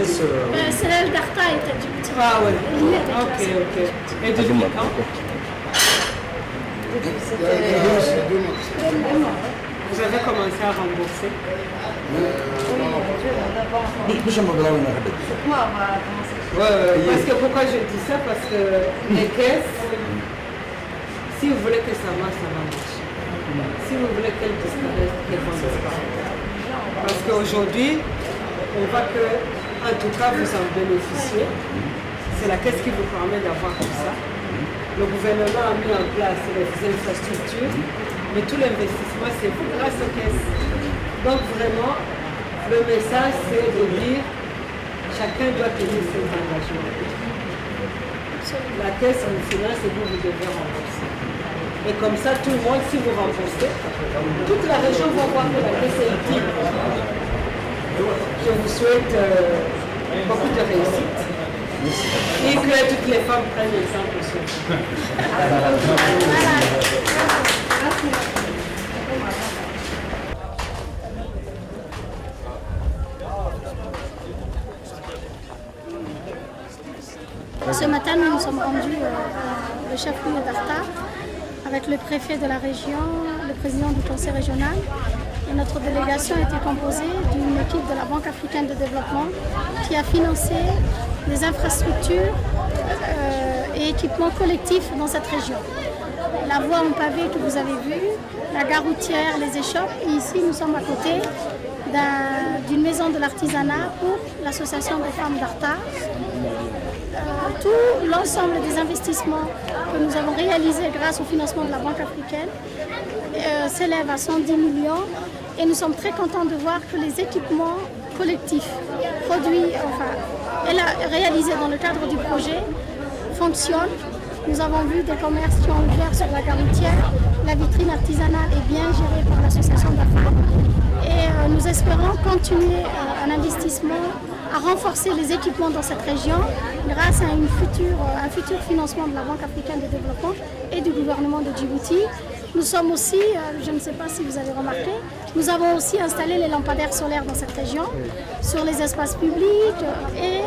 caisse C'est l'aile d'Arta et t'as Djibouti. Ah ouais. Ok. Et depuis quand? Vous avez commencé à rembourser? Parce que pourquoi je dis ça? Parce que les caisses, si vous voulez que ça marche, ça va marcher. Si vous voulez qu'elles disparaissent, elles vont disparaître. Parce qu'aujourd'hui, on voit que, en tout cas, vous en bénéficiez. C'est la caisse qui vous permet d'avoir tout ça. Le gouvernement a mis en place les infrastructures, mais tout l'investissement, c'est vous grâce aux caisses. Donc vraiment, le message, c'est de dire chacun doit tenir ses engagements. La caisse en finance, et vous devez rembourser. Et comme ça, tout le monde, si vous remboursez, toute la région va voir que la caisse est utile. Je vous souhaite beaucoup de réussite. Et que toutes les femmes prennent exemple sur vous. Ce matin, nous nous sommes rendus au chef-lieu d'Arta avec le préfet de la région, le président du conseil régional. Et notre délégation était composée d'une équipe de la Banque africaine de développement qui a financé des infrastructures et équipements collectifs dans cette région. La voie en pavé que vous avez vue, la gare routière, les échoppes, et ici nous sommes à côté d'une maison de l'artisanat pour l'association des femmes d'Arta. Tout l'ensemble des investissements que nous avons réalisés grâce au financement de la Banque africaine s'élève à 110 millions et nous sommes très contents de voir que les équipements collectifs réalisés dans le cadre du projet fonctionnent. Nous avons vu des commerces qui ont ouvert sur la gare routière. La vitrine artisanale est bien gérée par l'association de la femme. Et nous espérons continuer un investissement à renforcer les équipements dans cette région grâce à un futur financement de la Banque africaine de développement et du gouvernement de Djibouti. Nous sommes aussi, je ne sais pas si vous avez remarqué, nous avons aussi installé les lampadaires solaires dans cette région, sur les espaces publics et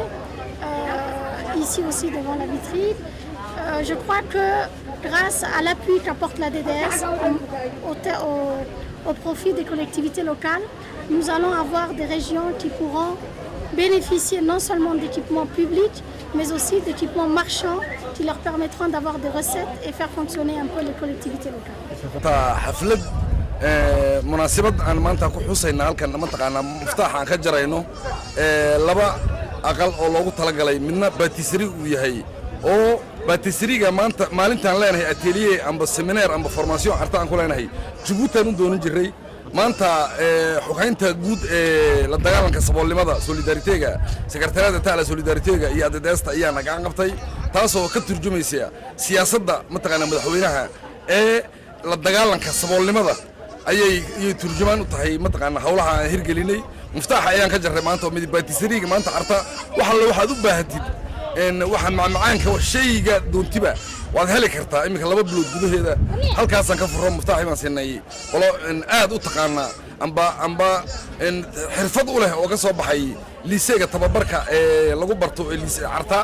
ici aussi devant la vitrine. Je crois que grâce à l'appui qu'apporte la DDS au profit des collectivités locales, nous allons avoir des régions qui pourront bénéficier non seulement d'équipements publics, mais aussi d'équipements marchands qui leur permettront d'avoir des recettes et faire fonctionner un peu les collectivités locales. حفلة مناسبة أنا ما أنت كحوسين هالكن ما تقعنا مفتاح عن كجرينه لبا أقل الله تعالى قلي منا بتسري وياهي أو بتسري كمان ما أنت لنا هي أتيلية أم بالسمينار أم بفورماسيون أرتان كلنا هي جبوتها من دون جري maanta xukaynta guud la dagaalanka saboolnimada solidariteega sekretariada taala solidariteega iyo adedeesta ayaa nagaan qabtay taasoo ka turjumaysa siyaasadda mataqaana madaxweynaha la dagaalanka saboolnimada ayay turjumaan u tahay mataqaana hawlaha aan hirgelinay muftaax ayaan ka jarray maanta oo midibaatisariga maanta arta waxaad u baahatid waxa macmacaanka shayga doontiba waad heli kartaa imika laba bilood gudaheeda halkaasaan ka furo muftaax baan siinay qolo aad u taqaana amba xirfad u leh oo ka soo baxay liiseega tababarka lagu barto liise arta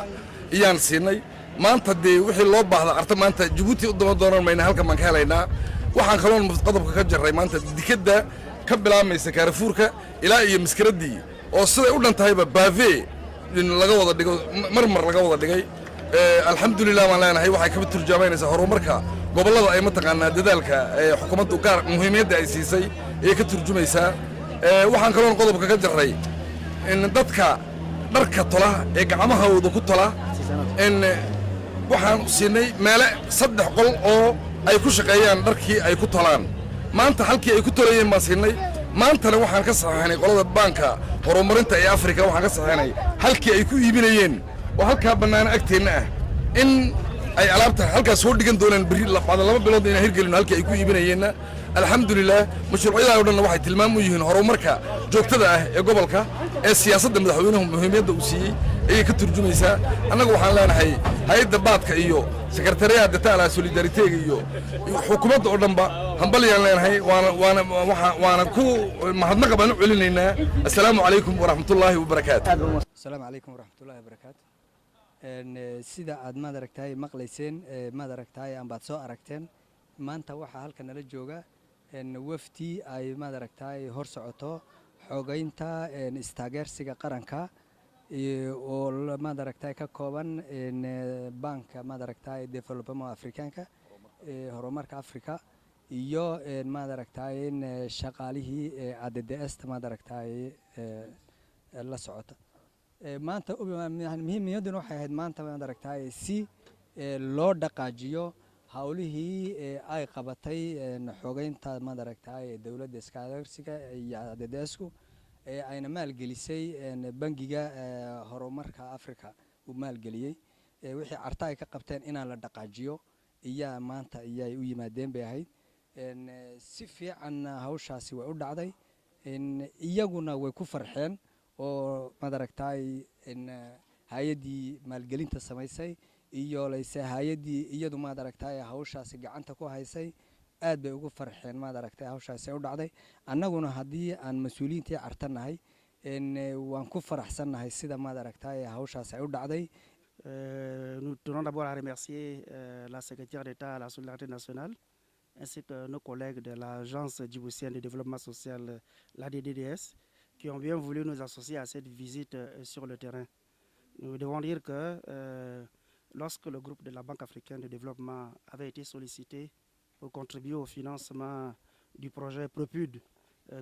iyaan siinay maanta dee wixii loo baahda arta maanta Djibouti u daba doonan mayna halkan baan ka helaynaa waxaan kaloon qodobka ka jarray maanta dikada ka bilaamaysa Carrefourka ilaa iyo maskaradii oo siday u dhantayba baave laga wada dhigo marmar laga wada dhigay alxamdulilah waan leenahay waxay ka turjumaynaysaa horumarka gobolada ay mataqaanaa dadaalka xukuumaddu gaar muhiimiyadda ay siisay ee ka turjumaysaa waxaan kaloon qodobka ka jarray in dadka dharka tola ee gacmahooda ku tola in waxaan siinay meele 3 qol oo ay ku shaqeeyaan dharkii ay ku tolaan maanta halkii ay ku tolayeen ma siinay maantana waxaan ka saxaynay qolada banka horumarinta ee Afrika waxaan ka saxaynay halkii ay ku iibinayeen oo halka banaan agteena ah in ay alaabta halkaas soo dhigan doonaan bari laba bilood in hirgelin halkii ay ku iibinayeen alxamdulilah mashruucyada oo dhan waxay tilmaam u yihiin horumarka joogtada ah ee gobolka ee siyaasadda madaxweynuhu muhiimiyadda u siiyay ayay ka turjumaysaa annagu waxaan leenahay hay-adda baadka iyo sekretariyaha dataala solidariteega iyo xukuumadda oo dhanba hambalyaan leenahay waana ku mahadnaqa baan u celinaynaa assalaamu calaykum waraxmatullaahi wabarakaatu السلام عليكم ورحمة الله وبركاته sida aad maad aragtaay maqlayseen maad aragtaay aan baad soo aragteen maanta waxaa halkan nala jooga wafdi ay maad aragtaay hor socoto xogeynta istaageersiga qaranka oo maad aragtaay ka kooban banka maad aragtaay development afrikaanka horumarka afrika iyo maad aragtaay shaqaalihii ADDS maad aragtaay la socota maanta muhiimaduna waxay ahayd maanta maad aragtaay si loo dhaqaajiyo hawlihii ay qabatay xogeynta maad aragtaay dowladda iskaadarsiga iyo ADDSku ayna maalgelisay bangiga horumarka afrika uu maalgeliyey wixii carta ay ka qabteen inaan la dhaqaajiyo iyaa maanta iyay u yimaadeen bay ahayd si fiican hawshaasi way u dhacday iyaguna way ku farxeen oo maad aragtaay hay-addii maalgelinta samaysay iyo layse hay-addii iyadu maad aragtaay hawshaasi gacanta ku haysay aad bay ugu farxeen maad aragtaay hawshaasi u dhacday annaguna haddii aan mas-uuliyiintii cartanahay waan ku faraxsannahay sida maad aragtaay hawshaasi u dhacday. Nous tenons d'abord à remercier la secrétaire d'État à la solidarité nationale ainsi que nos collègues de l'Agence djiboutienne de développement social, l'ADDS, qui ont bien voulu nous associer à cette visite sur le terrain. Nous devons dire que lorsque le groupe de la Banque africaine de développement avait été sollicité pour contribuer au financement du projet PROPUD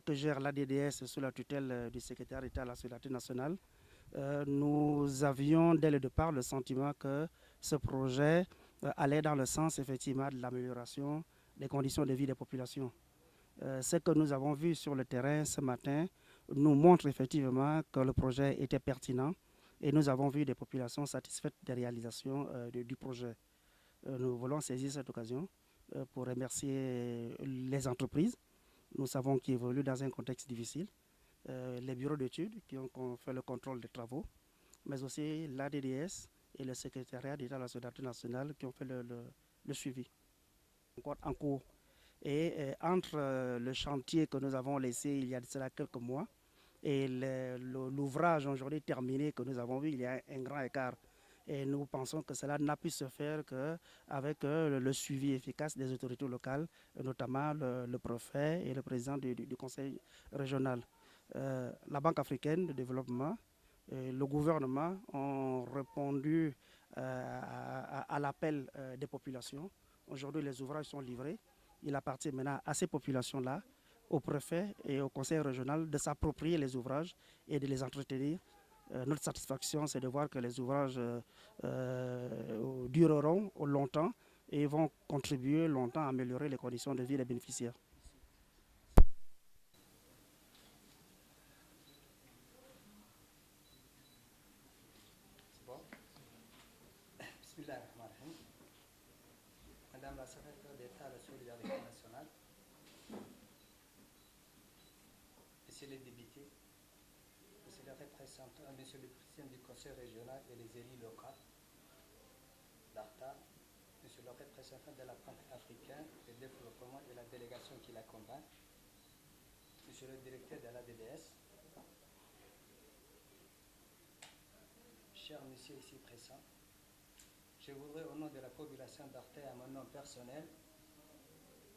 que gère l'ADDS sous la tutelle du secrétaire d'État à la solidarité nationale, nous avions dès le départ le sentiment que ce projet allait dans le sens effectivement de l'amélioration des conditions de vie des populations. Ce que nous avons vu sur le terrain ce matin nous montre effectivement que le projet était pertinent et nous avons vu des populations satisfaites des réalisations du projet. Nous voulons saisir cette occasion pour remercier les entreprises. Nous savons qu'ils évoluent dans un contexte difficile, les bureaux d'études qui ont fait le contrôle des travaux, mais aussi l'ADDS et le secrétariat d'État de la solidarité nationale qui ont fait le suivi. Encore en cours. Et entre le chantier que nous avons laissé il y a de cela quelques mois et l'ouvrage aujourd'hui terminé que nous avons vu, il y a un grand écart. Et nous pensons que cela n'a pu se faire qu'avec le suivi efficace des autorités locales, notamment le préfet et le président du conseil régional. La Banque africaine de développement, le gouvernement ont répondu à l'appel des populations. Aujourd'hui, les ouvrages sont livrés. Il appartient maintenant à ces populations-là, au préfet et au conseil régional de s'approprier les ouvrages et de les entretenir. Notre satisfaction, c'est de voir que les ouvrages dureront longtemps et vont contribuer longtemps à améliorer les conditions de vie des bénéficiaires. Madame la secrétaire d'État à la solidarité nationale, Monsieur les députés, Monsieur le représentant, Monsieur le président du conseil régional et les élus locaux d'Arta, Monsieur le représentant de la Banque africaine de développement et la délégation qui l'accompagne, Monsieur le directeur de l'ADDS, chers Monsieur ici présents, je voudrais, au nom de la population d'Arta et à mon nom personnel,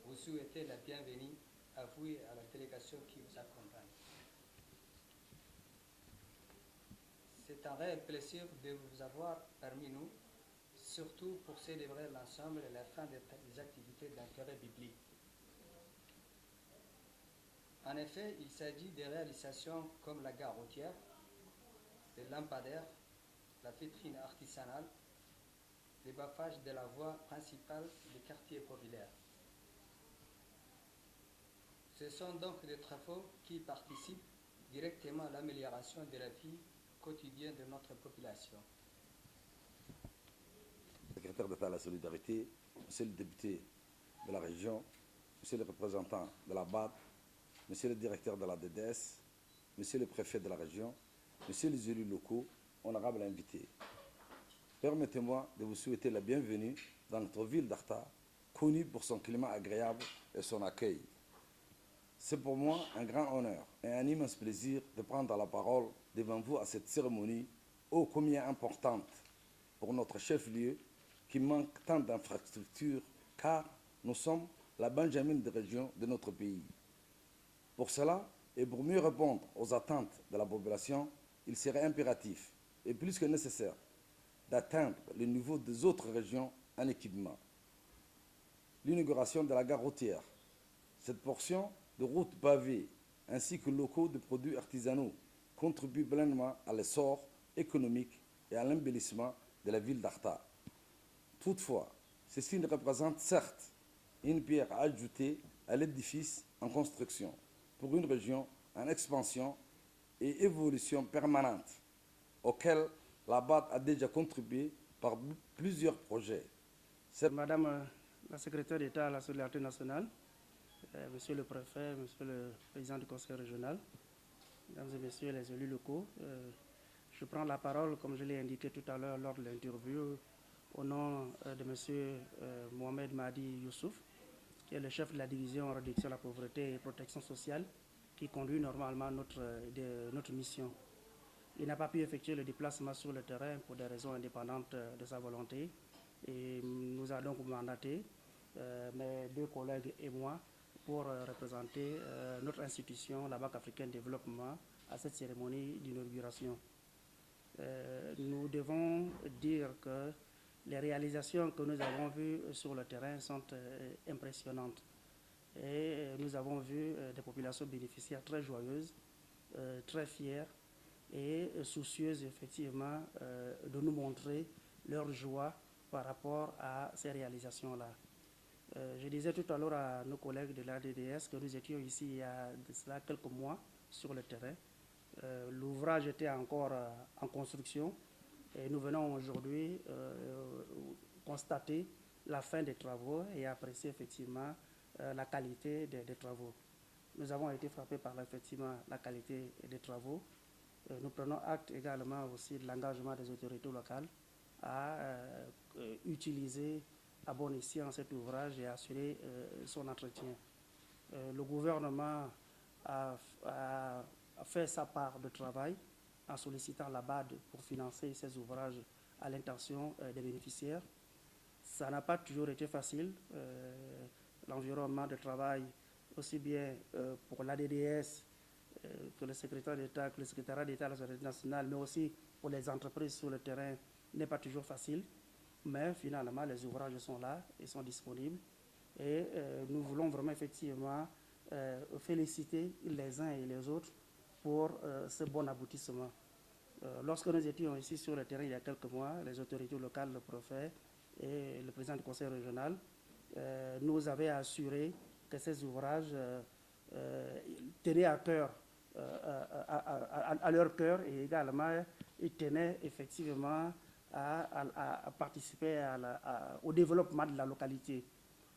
vous souhaiter la bienvenue à vous et à la délégation qui vous accompagne. C'est un réel plaisir de vous avoir parmi nous, surtout pour célébrer l'ensemble et la fin des activités d'intérêt biblique. En effet, il s'agit de réalisations comme la gare routière, les lampadaires, la vitrine artisanale, les baffages de la voie principale des quartiers populaires. Ce sont donc des travaux qui participent directement à l'amélioration de la vie quotidienne de notre population. Secrétaire d'État à la solidarité, Monsieur le député de la région, Monsieur le représentant de la BAD, Monsieur le directeur de la DDS, Monsieur le préfet de la région, Monsieur les élus locaux, honorable invité, permettez-moi de vous souhaiter la bienvenue dans notre ville d'Arta, connue pour son climat agréable et son accueil. C'est pour moi un grand honneur et un immense plaisir de prendre la parole devant vous à cette cérémonie ô combien importante pour notre chef-lieu qui manque tant d'infrastructures car nous sommes la Benjamin de région de notre pays. Pour cela, et pour mieux répondre aux attentes de la population, il serait impératif et plus que nécessaire d'atteindre le niveau des autres régions en équipement. L'inauguration de la gare routière, cette portion de route pavée ainsi que locaux de produits artisanaux contribuent pleinement à l'essor économique et à l'embellissement de la ville d'Arta. Toutefois, ceci ne représente certes une pierre à ajouter à l'édifice en construction pour une région en expansion et évolution permanente, auquel la BAD a déjà contribué par plusieurs projets. Madame la secrétaire d'État à la solidarité nationale, Monsieur le préfet, Monsieur le président du conseil régional, Mesdames et Messieurs les élus locaux, je prends la parole, comme je l'ai indiqué tout à l'heure lors de l'interview, au nom de Monsieur Mohamed Mahdi Youssouf, qui est le chef de la division réduction de la pauvreté et protection sociale, qui conduit normalement notre mission. Il n'a pas pu effectuer le déplacement sur le terrain pour des raisons indépendantes de sa volonté et nous a donc mandaté, mes deux collègues et moi, pour représenter notre institution, la Banque africaine de développement, à cette cérémonie d'inauguration. Nous devons dire que les réalisations que nous avons vues sur le terrain sont impressionnantes. Et nous avons vu des populations bénéficiaires très joyeuses, très fières et soucieuses effectivement de nous montrer leur joie par rapport à ces réalisations-là. Je disais tout à l'heure à nos collègues de l'ADDS que nous étions ici il y a de cela quelques mois sur le terrain. L'ouvrage était encore en construction et nous venons aujourd'hui constater la fin des travaux et apprécier effectivement la qualité des travaux. Nous avons été frappés par effectivement la qualité des travaux. Nous prenons acte également aussi de l'engagement des autorités locales à utiliser à bon escient cet ouvrage et assurer son entretien. Le gouvernement a fait sa part de travail en sollicitant la BAD pour financer ces ouvrages à l'intention des bénéficiaires. Ça n'a pas toujours été facile. L'environnement de travail, aussi bien pour l'ADDS que le secrétaire d'État, que le secrétariat d'État à la solidarité nationale, mais aussi pour les entreprises sur le terrain, n'est pas toujours facile. Mais finalement, les ouvrages sont là et sont disponibles. Et nous voulons vraiment effectivement féliciter les uns et les autres pour ce bon aboutissement. Lorsque nous étions ici sur le terrain il y a quelques mois, les autorités locales, le préfet et le président du conseil régional nous avaient assuré que ces ouvrages tenaient à cœur, à leur cœur, et également ils tenaient effectivement à participer au développement de la localité.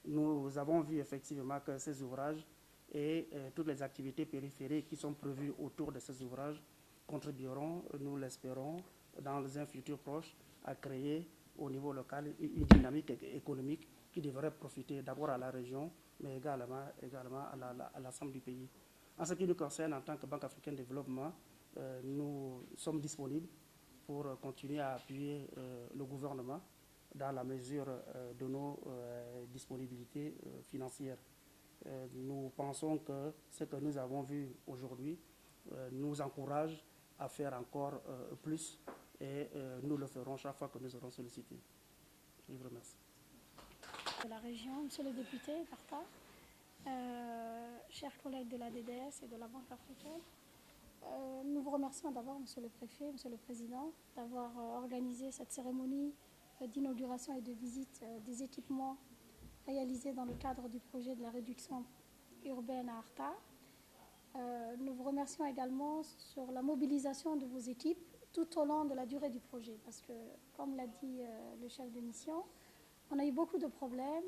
Nous avons vu effectivement que ces ouvrages et toutes les activités périphériques qui sont prévues autour de ces ouvrages contribueront, nous l'espérons, dans un futur proche, à créer au niveau local une dynamique économique qui devrait profiter d'abord à la région, mais également à l'ensemble du pays. En ce qui nous concerne, en tant que Banque africaine de développement, nous sommes disponibles pour continuer à appuyer le gouvernement dans la mesure de nos disponibilités financières. Nous pensons que ce que nous avons vu aujourd'hui nous encourage à faire encore plus et nous le ferons chaque fois que nous serons sollicités. Je vous remercie. De la région, monsieur le député d'Arta, chers collègues de la DDS et de la Banque africaine, nous vous remercions d'abord, monsieur le préfet, monsieur le président, d'avoir organisé cette cérémonie d'inauguration et de visite des équipements réalisés dans le cadre du projet de la réduction urbaine à Arta. Nous vous remercions également sur la mobilisation de vos équipes tout au long de la durée du projet, parce que, comme l'a dit le chef de mission, on a eu beaucoup de problèmes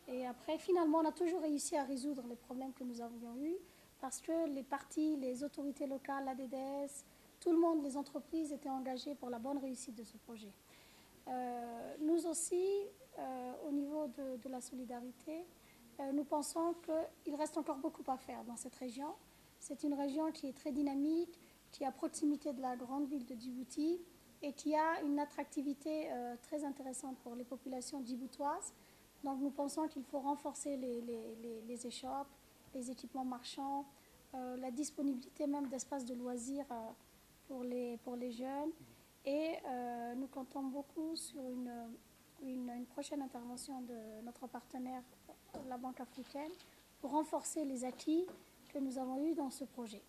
et après, finalement, on a toujours réussi à résoudre les problèmes que nous avions eus parce que les partis, les autorités locales, l'ADDS, tout le monde, les entreprises étaient engagées pour la bonne réussite de ce projet. Nous aussi, au niveau de la solidarité, nous pensons qu'il reste encore beaucoup à faire dans cette région. C'est une région qui est très dynamique, qui est à proximité de la grande ville de Djibouti et qui a une attractivité très intéressante pour les populations djiboutoises. Donc nous pensons qu'il faut renforcer les échoppes, les équipements marchands, la disponibilité même d'espaces de loisirs pour les jeunes. Et nous comptons beaucoup sur une prochaine intervention de notre partenaire, la Banque africaine, pour renforcer les acquis que nous avons eus dans ce projet.